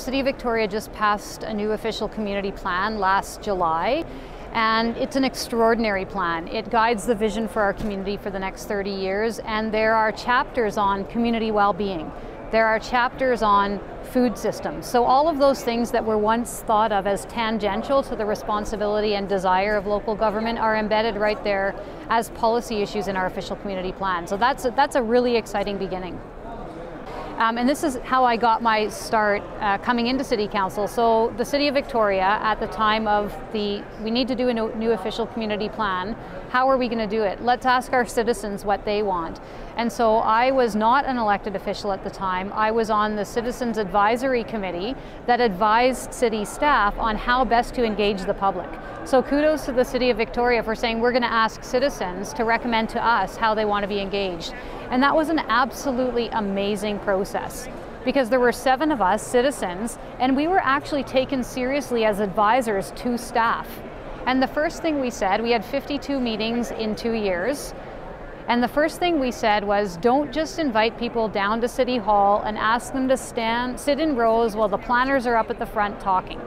City of Victoria just passed a new official community plan last July, and it's an extraordinary plan. It guides the vision for our community for the next 30 years, and there are chapters on community well-being. There are chapters on food systems. So all of those things that were once thought of as tangential to the responsibility and desire of local government are embedded right there as policy issues in our official community plan. So that's a really exciting beginning. And this is how I got my start coming into City Council. So the City of Victoria, at the time of we need to do a new official community plan, how are we going to do it? Let's ask our citizens what they want. And so I was not an elected official at the time. I was on the Citizens Advisory Committee that advised city staff on how best to engage the public. So kudos to the City of Victoria for saying we're going to ask citizens to recommend to us how they want to be engaged. And that was an absolutely amazing process, because there were 7 of us, citizens, and we were actually taken seriously as advisors to staff. And the first thing we said, we had 52 meetings in 2 years, and the first thing we said was, don't just invite people down to City Hall and ask them to sit in rows while the planners are up at the front talking.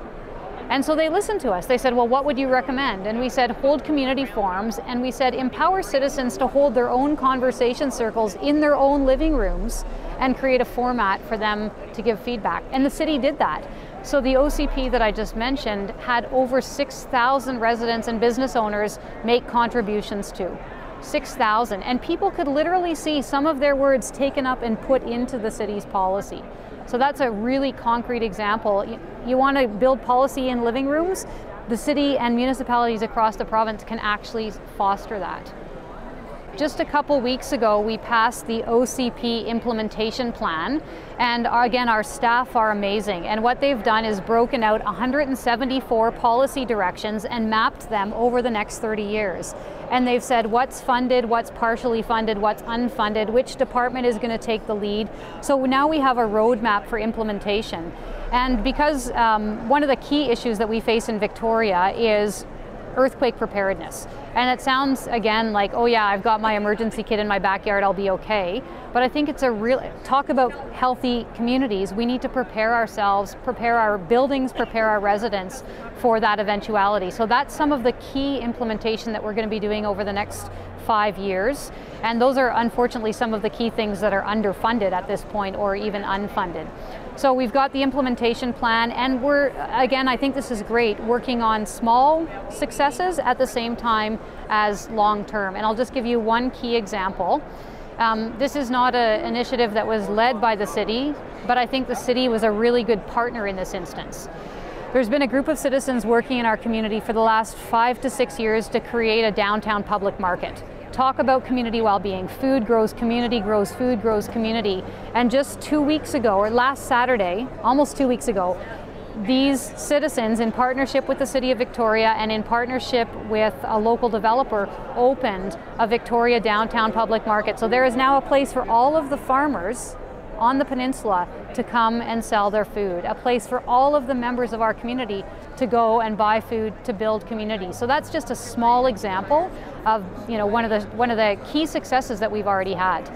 And so they listened to us. They said, well, what would you recommend? And we said, hold community forums, and we said, empower citizens to hold their own conversation circles in their own living rooms and create a format for them to give feedback. And the city did that. So the OCP that I just mentioned had over 6,000 residents and business owners make contributions to. 6,000. And people could literally see some of their words taken up and put into the city's policy. So that's a really concrete example. You want to build policy in living rooms? The city and municipalities across the province can actually foster that. Just a couple weeks ago, we passed the OCP Implementation Plan, and again, our staff are amazing. And what they've done is broken out 174 policy directions and mapped them over the next 30 years. And they've said what's funded, what's partially funded, what's unfunded, which department is going to take the lead. So now we have a roadmap for implementation. And because one of the key issues that we face in Victoria is earthquake preparedness. And it sounds, again, like, oh yeah, I've got my emergency kit in my backyard, I'll be okay. But I think it's a real, talk about healthy communities, we need to prepare ourselves, prepare our buildings, prepare our residents for that eventuality. So that's some of the key implementation that we're going to be doing over the next 5 years. And those are unfortunately some of the key things that are underfunded at this point or even unfunded. So we've got the implementation plan, and we're, again, I think this is great, working on small successes at the same time as long term. And I'll just give you one key example. This is not an initiative that was led by the city, but I think the city was a really good partner in this instance. There's been a group of citizens working in our community for the last 5 to 6 years to create a downtown public market. Talk about community well-being. Food grows community, grows food, grows community. And just 2 weeks ago, or last Saturday, almost 2 weeks ago, these citizens, in partnership with the City of Victoria and in partnership with a local developer, opened a Victoria downtown public market. So there is now a place for all of the farmers on the peninsula to come and sell their food, a place for all of the members of our community to go and buy food to build community. So that's just a small example of, one of the key successes that we've already had.